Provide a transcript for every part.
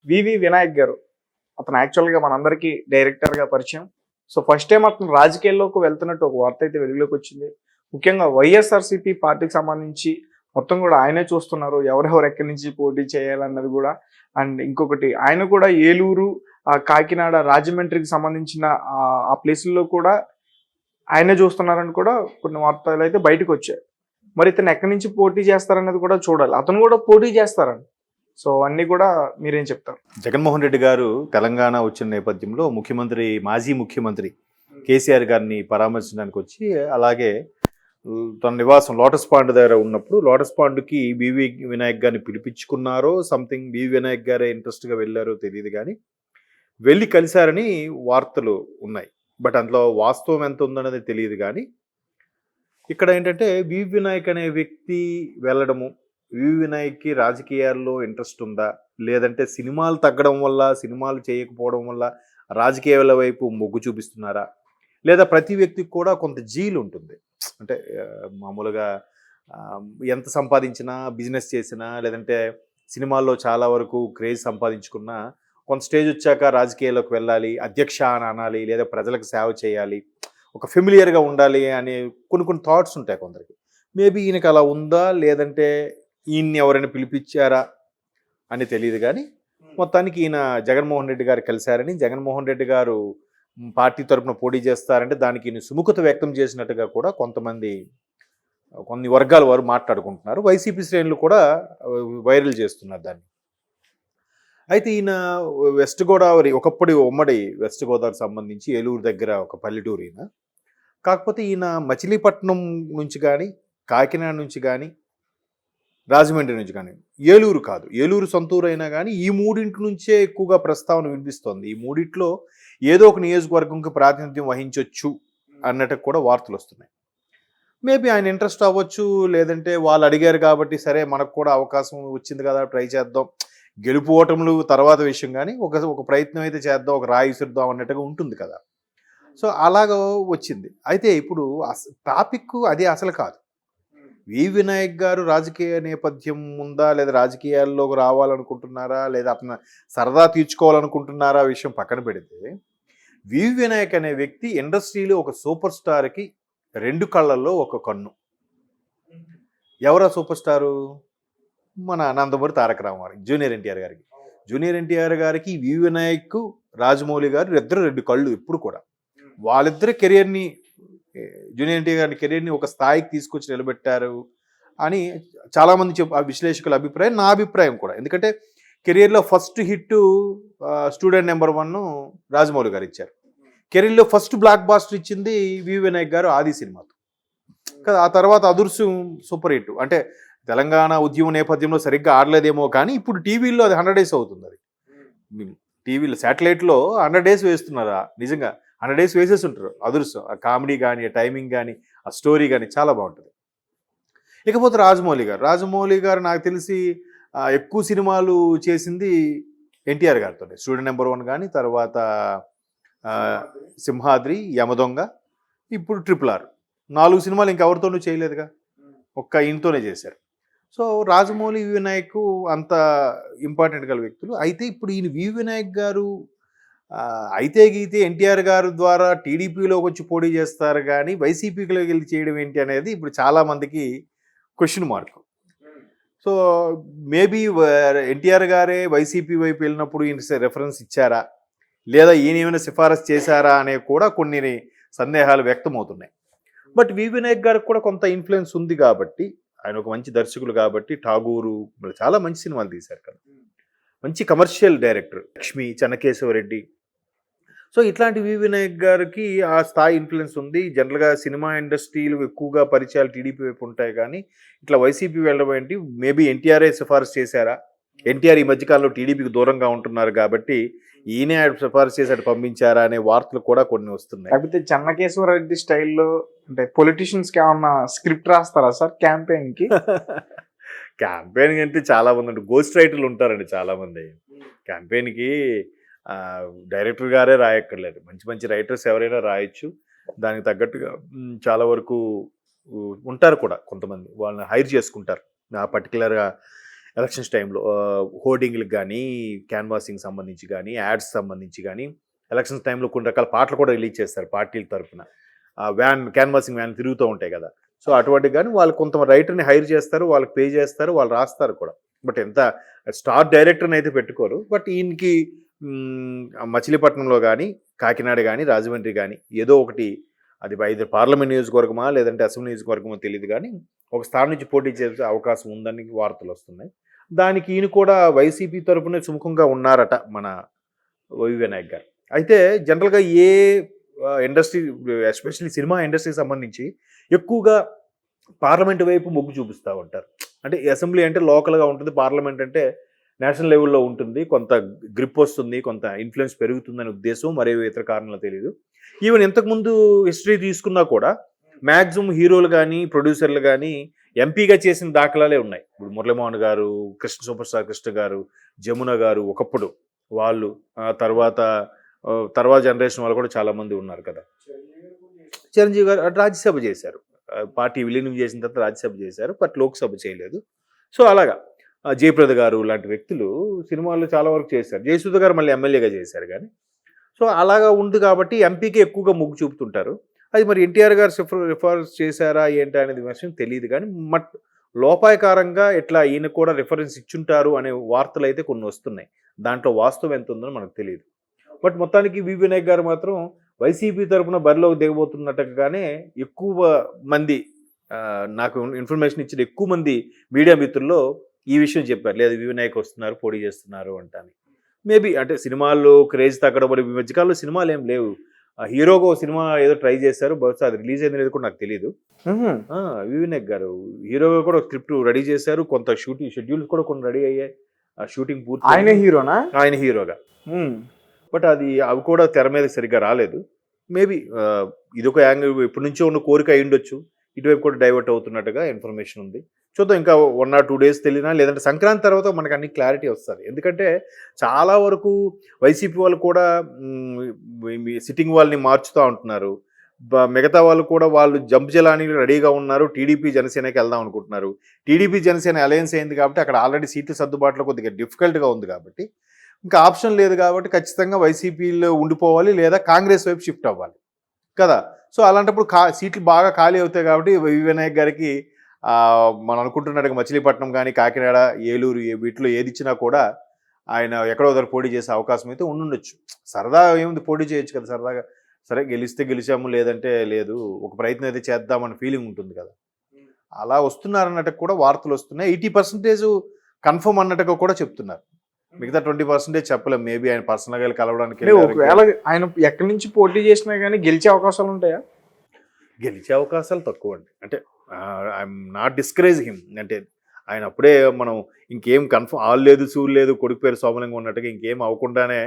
వివి వినాయక్ గారు. అతను యాక్చువల్‌గా మనందరికీ డైరెక్టర్‌గా పరిచయం. సో, ఫస్ట్ టైమ్ అతను రాజకీయాల్లోకి వెళ్తున్నట్టు ఒక వార్త అయితే వెలుగులోకొచ్చింది. ముఖ్యంగా వైఎస్ఆర్‌సీపీ పార్టీకి సంబంధించి మొత్తం గూడా ఆయనే చూస్తున్నారు. ఎవరెవరు ఎక్కడి నుంచి పోటీ చేయాలన్నది గూడా. అండ్ ఇంకొకటి ఆయన కూడా ఏలూరు, కాకినాడ, రాజమండ్రికి సంబంధించిన ఆ ప్లేసుల్లో కూడా ఆయనే చూస్తున్నారని కూడా కొన్ని వార్తలైతే బయటకొచ్చాయి. మరి ఇతను ఎక్కడి నుంచి పోటీ చేస్తారన్నది కూడా చూడాలి. అతను కూడా పోటీ చేస్తారంట. సో, అన్నీ కూడా మీరేం చెప్తారు? జగన్మోహన్ రెడ్డి గారు తెలంగాణ వచ్చిన నేపథ్యంలో మాజీ ముఖ్యమంత్రి కేసీఆర్ గారిని పరామర్శించడానికి వచ్చి, అలాగే తన నివాసం లోటస్ పాండ్ దగ్గర ఉన్నప్పుడు లోటస్ పాండ్కి బివి వినాయక్ గారిని పిలిపించుకున్నారో సంథింగ్, బివి వినాయక్ గారే ఇంట్రెస్ట్గా వెళ్ళారో తెలియదు, కానీ వెళ్ళి కలిశారని వార్తలు ఉన్నాయి. బట్ అందులో వాస్తవం ఎంత ఉందన్నది తెలియదు. కానీ ఇక్కడ ఏంటంటే బివి వినాయక్ అనే వ్యక్తి వెళ్ళడము, వివి వినాయక్కి రాజకీయాల్లో ఇంట్రెస్ట్ ఉందా, లేదంటే సినిమాలు తగ్గడం వల్ల, సినిమాలు చేయకపోవడం వల్ల రాజకీయాల వైపు మొగ్గు చూపిస్తున్నారా, లేదా ప్రతి వ్యక్తికి కూడా కొంత జీలు ఉంటుంది. అంటే మామూలుగా ఎంత సంపాదించినా, బిజినెస్ చేసినా, లేదంటే సినిమాల్లో చాలా వరకు క్రేజ్ సంపాదించుకున్నా కొంత స్టేజ్ వచ్చాక రాజకీయాల్లోకి వెళ్ళాలి, అధ్యక్ష అని అనాలి, లేదా ప్రజలకు సేవ చేయాలి, ఒక ఫెమిలియర్గా ఉండాలి అనే కొన్ని థాట్స్ ఉంటాయి కొందరికి. మేబీ ఈయనకి అలా ఉందా, లేదంటే ఈయన్ని ఎవరైనా పిలిపించారా అని తెలియదు. కానీ మొత్తానికి ఈయన జగన్మోహన్ రెడ్డి గారు కలిశారని, జగన్మోహన్ రెడ్డి గారు పార్టీ తరఫున పోటీ చేస్తారంటే దానికి ఈయన సుముఖత వ్యక్తం చేసినట్టుగా కూడా కొన్ని వర్గాల వారు మాట్లాడుకుంటున్నారు. వైసీపీ శ్రేణులు కూడా వైరల్ చేస్తున్నారు దాన్ని. అయితే ఈయన వెస్ట్ గోదావరి, ఒకప్పుడు ఉమ్మడి వెస్ట్ గోదావరి సంబంధించి ఏలూరు దగ్గర ఒక పల్లెటూరు ఈయన. కాకపోతే ఈయన మచిలీపట్నం నుంచి కానీ, కాకినాడ నుంచి కానీ, రాజమండ్రి నుంచి కానీ, ఏలూరు కాదు, ఏలూరు సొంతూరు అయినా కానీ ఈ మూడింటి నుంచే ఎక్కువగా ప్రస్తావన వినిపిస్తోంది. ఈ మూడిట్లో ఏదో ఒక నియోజకవర్గంకి ప్రాతినిధ్యం వహించవచ్చు అన్నట్టు కూడా వార్తలు వస్తున్నాయి. మేబీ ఆయన ఇంట్రెస్ట్ అవ్వచ్చు, లేదంటే వాళ్ళు అడిగారు కాబట్టి సరే మనకు కూడా అవకాశం వచ్చింది కదా ట్రై చేద్దాం, గెలుపు ఓటములు తర్వాత విషయం, కానీ ఒక ప్రయత్నం అయితే చేద్దాం, ఒక రాయి విసురుద్దాం అన్నట్టుగా ఉంటుంది కదా. సో అలాగ వచ్చింది. అయితే ఇప్పుడు టాపిక్ అది అసలు కాదు. వి వినాయక్ గారు రాజకీయ నేపథ్యం ఉందా, లేదా రాజకీయాల్లోకి రావాలనుకుంటున్నారా, లేదా అతను సరదా తీర్చుకోవాలనుకుంటున్నారా విషయం పక్కన పెడితే, వి వినాయక్ అనే వ్యక్తి ఇండస్ట్రీలో ఒక సూపర్ స్టార్కి రెండు కళ్ళల్లో ఒక కన్ను. ఎవరా సూపర్ స్టారు? మన నందమూరి తారక రామారావు, జూనియర్ ఎన్టీఆర్ గారికి వి వినాయక్, రాజమౌళి గారు ఇద్దరు రెండు కళ్ళు ఎప్పుడు కూడా. వాళ్ళిద్దరి కెరియర్ని, జూనియర్ ఎన్టీఆర్ గారి కెరీర్ని ఒక స్థాయికి తీసుకొచ్చి నిలబెట్టారు అని చాలామంది విశ్లేషకుల అభిప్రాయం, నా అభిప్రాయం కూడా. ఎందుకంటే కెరీర్లో first hit student number 1 Rajamouli గారు ఇచ్చారు. కెరీర్లో ఫస్ట్ బ్లాక్ బాస్టర్ ఇచ్చింది వి వినాయక్ గారు ఆది సినిమాతో కదా. ఆ తర్వాత అదుర్సు సూపర్ హిట్. అంటే తెలంగాణ ఉద్యమ నేపథ్యంలో సరిగ్గా ఆడలేదేమో, కానీ ఇప్పుడు టీవీలో అది 100 days అవుతుంది. అది టీవీలో శాటిలైట్లో 100 days వేస్తున్నారు. నిజంగా 100 days వేసేసి ఉంటారు అదృష్టం. ఆ కామెడీ కానీ, ఆ టైమింగ్ కానీ, ఆ స్టోరీ కానీ చాలా బాగుంటుంది. ఇకపోతే రాజమౌళి గారు నాకు తెలిసి ఎక్కువ సినిమాలు చేసింది ఎన్టీఆర్ గారితో. స్టూడెంట్ నెంబర్ 1 కానీ, తర్వాత సింహాద్రి, యమదొంగ, ఇప్పుడు RRR. 4 సినిమాలు ఇంకెవరితోనూ చేయలేదుగా, ఒక్క ఈయనతోనే చేశారు. సో రాజమౌళి, వి వినాయక్ అంత ఇంపార్టెంట్ గల వ్యక్తులు. అయితే ఇప్పుడు ఈయన వి వినాయక్ గారు అయితే గీతే ఎన్టీఆర్ గారు ద్వారా టీడీపీలోకి వచ్చి పోటీ చేస్తారు, కానీ వైసీపీలోకి వెళ్ళి చేయడం ఏంటి అనేది ఇప్పుడు చాలామందికి question mark. So maybe NTR గారే వైసీపీ వైపు వెళ్ళినప్పుడు ఈయన రెఫరెన్స్ ఇచ్చారా, లేదా ఈయన ఏమైనా సిఫారసు చేశారా అనే కూడా కొన్ని సందేహాలు వ్యక్తమవుతున్నాయి. బట్ వి వినాయక్ గారికి కూడా కొంత ఇన్ఫ్లుయెన్స్ ఉంది కాబట్టి, ఆయన ఒక మంచి దర్శకులు కాబట్టి, ఠాగూరు చాలా మంచి సినిమాలు తీశారు కదా, మంచి commercial director, Lakshmi, Chennakesava Reddy. So ఇట్లాంటి వి వినాయక్ గారికి ఆ స్థాయి ఇన్ఫ్లుయెన్స్ ఉంది. జనరల్గా సినిమా ఇండస్ట్రీలు ఎక్కువగా పరిచయాలు టీడీపీ వైపు ఉంటాయి, కానీ ఇట్లా వైసీపీ వెళ్ళడం ఏంటి, మేబీ ఎన్టీఆర్ఏ సిఫారసు చేశారా, ఎన్టీఆర్ ఈ మధ్యకాలంలో టీడీపీకి దూరంగా ఉంటున్నారు కాబట్టి ఈయనే సిఫారసు చేశాడు పంపించారా అనే వార్తలు కూడా కొన్ని వస్తున్నాయి. లేకపోతే చెన్నకేశ్వరరెడ్డి స్టైల్లో అంటే పొలిటీషియన్స్కి ఏమన్నా స్క్రిప్ట్ రాస్తారా సార్ క్యాంపెయిన్కి? క్యాంపెయిన్ అంటే చాలా మంది ఉంటారు, గోస్ట్ రైటర్లు ఉంటారండి చాలామంది. క్యాంపెయిన్కి డైరెక్టర్ గారే రాయక్కర్లేదు, మంచి మంచి రైటర్స్ ఎవరైనా రాయొచ్చు. దానికి తగ్గట్టుగా చాలా వరకు ఉంటారు కూడా కొంతమంది, వాళ్ళని హైర్ చేసుకుంటారు. ఆ పర్టికులర్గా ఎలక్షన్స్ టైంలో హోర్డింగ్లకు కానీ క్యాన్వాసింగ్ సంబంధించి కానీ యాడ్స్ సంబంధించి కానీ ఎలక్షన్స్ టైంలో కొన్ని రకాల పాటలు కూడా రిలీజ్ చేస్తారు పార్టీల తరఫున. క్యాన్వాసింగ్ వ్యాన్ తిరుగుతూ ఉంటాయి కదా. సో అటువంటివి కానీ వాళ్ళు కొంత రైటర్ని హైర్ చేస్తారు, వాళ్ళకి పే చేస్తారు, వాళ్ళు రాస్తారు కూడా. బట్ ఎంత స్టార్ డైరెక్టర్ని అయితే పెట్టుకోరు. బట్ ఈయనకి మచిలీపట్నంలో కానీ కాకినాడ కానీ రాజమండ్రి కానీ ఏదో ఒకటి, అది ఐదు పార్లమెంట్ నియోజకవర్గమా లేదంటే అసెంబ్లీ నియోజకవర్గమో తెలియదు కానీ ఒక స్థానం నుంచి పోటీ చేసే అవకాశం ఉందని వార్తలు వస్తున్నాయి. దానికి ఈయన కూడా వైసీపీ తరఫున సుముఖంగా ఉన్నారట మన వైవి వినాయక్ గారు. అయితే జనరల్గా ఏ ఇండస్ట్రీ, ఎస్పెషల్లీ సినిమా ఇండస్ట్రీకి సంబంధించి ఎక్కువగా పార్లమెంట్ వైపు మొగ్గు చూపిస్తూ ఉంటారు. అంటే అసెంబ్లీ అంటే లోకల్గా ఉంటుంది, పార్లమెంట్ అంటే నేషనల్ లెవెల్లో ఉంటుంది, కొంత గ్రిప్ వస్తుంది, కొంత ఇన్ఫ్లుయెన్స్ పెరుగుతుందనే ఉద్దేశం, మరే ఇతర కారణాలు తెలియదు. ఈవెన్ ఇంతకుముందు హిస్టరీ తీసుకున్నా కూడా మ్యాక్సిమం హీరోలు కానీ ప్రొడ్యూసర్లు కానీ ఎంపీగా చేసిన దాఖలాలే ఉన్నాయి. ఇప్పుడు మురళీమోహన్ గారు, కృష్ణ సూపర్ స్టార్ కృష్ణ గారు, జమున గారు ఒకప్పుడు వాళ్ళు, తర్వాత జనరేషన్ వాళ్ళు కూడా చాలామంది ఉన్నారు కదా. చిరంజీవి గారు రాజ్యసభ చేశారు, పార్టీ విలీనం చేసిన తర్వాత రాజ్యసభ చేశారు, బట్ లోక్సభ చేయలేదు. సో అలాగా జయప్రద గారు లాంటి వ్యక్తులు సినిమాల్లో చాలా వరకు చేశారు. జయసుధ గారు మళ్ళీ ఎమ్మెల్యేగా చేశారు కానీ. సో అలాగా ఉంది కాబట్టి ఎంపీకి ఎక్కువగా మొగ్గు చూపుతుంటారు. అది మరి ఎన్టీఆర్ గారు రిఫరెన్స్ చేశారా ఏంటి అనేది విషయం తెలియదు కానీ లోపాయకారంగా ఇట్లా ఈయన కూడా రిఫరెన్స్ ఇచ్చుంటారు అనే వార్తలు అయితే కొన్ని వస్తున్నాయి. దాంట్లో వాస్తవం ఎంత ఉందో మనకు తెలియదు. బట్ మొత్తానికి వి వినాయక్ గారు మాత్రం వైసీపీ తరఫున బరిలోకి దిగబోతున్నట్టుగానే ఎక్కువ మంది, నాకు ఇన్ఫర్మేషన్ ఇచ్చిన ఎక్కువ మంది మీడియా మిత్రుల్లో ఈ విషయం చెప్పారు. లేదు వి వినాయక్ వస్తున్నారు, పోటీ చేస్తున్నారు అంటాను. మేబీ అంటే సినిమాల్లో క్రేజ్ తగ్గడం, ఈ మధ్యకాలంలో సినిమాలు ఏం లేవు. హీరోగా సినిమా ఏదో ట్రై చేశారు, బహుశా అది రిలీజ్ అయింది లేదు కూడా నాకు తెలియదు. వి వినాయక్ గారు హీరోగా కూడా స్క్రిప్ట్ రెడీ చేశారు, కొంత షూటింగ్ షెడ్యూల్స్ కూడా కొన్ని రెడీ అయ్యాయి, షూటింగ్ పూర్తి. ఆయన హీరోనా? ఆయన హీరోగా. బట్ అవి కూడా తెర మీద సరిగ్గా రాలేదు. మేబీ ఇదొక యాంగిల్, ఇప్పటి నుంచో ఉన్న కోరిక అయి ఉండొచ్చు, ఇటువైపు కూడా డైవర్ట్ అవుతున్నట్టుగా ఇన్ఫర్మేషన్ ఉంది. చూద్దాం, ఇంకా 1 or 2 days తెలియనా, లేదంటే సంక్రాంతి తర్వాత మనకు అన్ని క్లారిటీ వస్తుంది. ఎందుకంటే చాలా వరకు వైసీపీ వాళ్ళు కూడా సిట్టింగ్ వాళ్ళని మార్చుతూ ఉంటున్నారు. మిగతా వాళ్ళు కూడా వాళ్ళు జంప్ జలానికి రెడీగా ఉన్నారు, టీడీపీ జనసేనకి వెళ్దాం అనుకుంటున్నారు. టీడీపీ జనసేన అలయన్స్ అయింది కాబట్టి అక్కడ ఆల్రెడీ సీట్ల సర్దుబాటులో కొద్దిగా డిఫికల్ట్గా ఉంది కాబట్టి ఇంకా ఆప్షన్ లేదు కాబట్టి ఖచ్చితంగా వైసీపీలో ఉండిపోవాలి, లేదా కాంగ్రెస్ వైపు షిఫ్ట్ అవ్వాలి కదా. సో అలాంటప్పుడు సీట్లు బాగా ఖాళీ అవుతాయి కాబట్టి వి వినాయక్ గారికి మనం అనుకుంటున్నట్టుగా మచిలీపట్నం కానీ కాకినాడ, ఏలూరు వీటిలో ఏది ఇచ్చినా కూడా ఆయన ఎక్కడో దగ్గర పోటీ చేసే అవకాశం అయితే ఉండుండొచ్చు. సరదా ఏముంది, పోటీ చేయొచ్చు కదా సరదాగా. సరే గెలిస్తే గెలిచాము, లేదంటే లేదు, ఒక ప్రయత్నం అయితే చేద్దామని ఫీలింగ్ ఉంటుంది కదా. అలా వస్తున్నారన్నట్టు కూడా వార్తలు వస్తున్నాయి. 80% కన్ఫర్మ్ అన్నట్టుగా కూడా చెప్తున్నారు. మిగతా 20% చెప్పలేము. మేబీ ఆయన పర్సనల్గా కలవడానికి. ఒకవేళ ఆయన ఎక్కడి నుంచి పోటీ చేసినా కానీ గెలిచే అవకాశాలు ఉంటాయా? గెలిచే అవకాశాలు తక్కువ అండి. అంటే ఐఎమ్ నాట్ డిస్కరేజ్ హిమ్. అంటే ఆయన అప్పుడే మనం ఇంకేం కన్ఫర్మ్ ఆల్ లేదు, సూలు లేదు, కొడుకు పేరు సోమలింగం ఉన్నట్టుగా ఇంకేం అవ్వకుండానే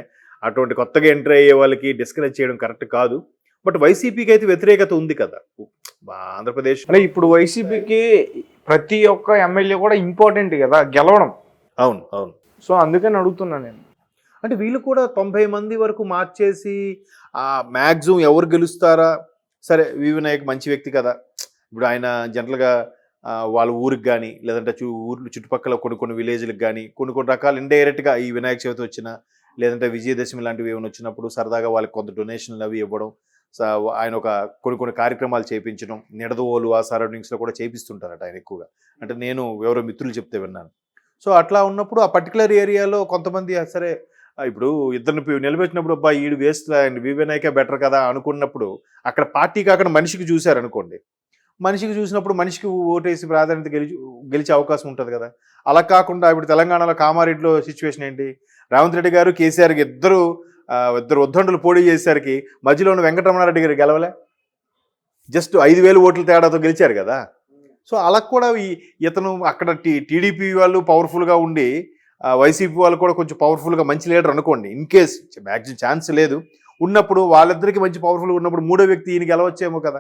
అటువంటి కొత్తగా ఎంటర్ అయ్యే వాళ్ళకి డిస్కరేజ్ చేయడం కరెక్ట్ కాదు. బట్ వైసీపీకి అయితే వ్యతిరేకత ఉంది కదా ఆంధ్రప్రదేశ్. అంటే ఇప్పుడు వైసీపీకి ప్రతి ఒక్క ఎమ్మెల్యే కూడా ఇంపార్టెంట్ కదా గెలవడం. అవును అవును. సో అందుకని అడుగుతున్నాను నేను. అంటే వీళ్ళు కూడా 90 మంది వరకు మార్చేసి మ్యాక్సిమం ఎవరు గెలుస్తారా, సరే వి వినాయక్ మంచి వ్యక్తి కదా, ఇప్పుడు ఆయన జనరల్గా వాళ్ళ ఊరికి కానీ లేదంటే ఊర్లు చుట్టుపక్కల కొన్ని విలేజ్లకు కానీ కొన్ని రకాల ఇండైరెక్ట్గా ఈ వినాయక చవితి వచ్చినా లేదంటే విజయదశమి లాంటివి ఏమైనా వచ్చినప్పుడు సరదాగా వాళ్ళకి కొంత డొనేషన్లు అవి ఇవ్వడం, ఆయన ఒక కొన్ని కార్యక్రమాలు చేయించడం, నిడదవోలు ఆ సరౌండింగ్స్లో కూడా చేపిస్తుంటారట ఆయన ఎక్కువగా. అంటే నేను ఎవరో మిత్రులు చెప్తే విన్నాను. సో అట్లా ఉన్నప్పుడు ఆ పర్టికులర్ ఏరియాలో కొంతమంది సరే ఇప్పుడు ఇద్దరిని నిలబెట్టినప్పుడు అబ్బా ఈడు వేస్ట్, వి వినాయకే బెటర్ కదా అనుకున్నప్పుడు అక్కడ పార్టీ కాకుండా మనిషికి చూశారనుకోండి, మనిషికి చూసినప్పుడు మనిషికి ఓటేసి ప్రాధాన్యత గెలిచే అవకాశం ఉంటుంది కదా. అలా కాకుండా ఇప్పుడు తెలంగాణలో కామారెడ్డిలో సిచ్యువేషన్ ఏంటి, రేవంత్ రెడ్డి గారు కేసీఆర్కి ఇద్దరు ఉద్దండులు పోటీ చేసేసరికి మధ్యలో ఉన్న వెంకటరమణారెడ్డి గారు గెలవలే, జస్ట్ 5,000 ఓట్ల తేడాతో గెలిచారు కదా. సో అలా కూడా ఇతను అక్కడ టీడీపీ వాళ్ళు పవర్ఫుల్గా ఉండి వైసీపీ వాళ్ళు కూడా కొంచెం పవర్ఫుల్గా మంచి లీడర్ అనుకోండి, ఇన్ కేస్ మ్యాక్సిమం ఛాన్స్ లేదు ఉన్నప్పుడు వాళ్ళిద్దరికి మంచి పవర్ఫుల్గా ఉన్నప్పుడు మూడో వ్యక్తి ఈయన గెలవచ్చేమో కదా.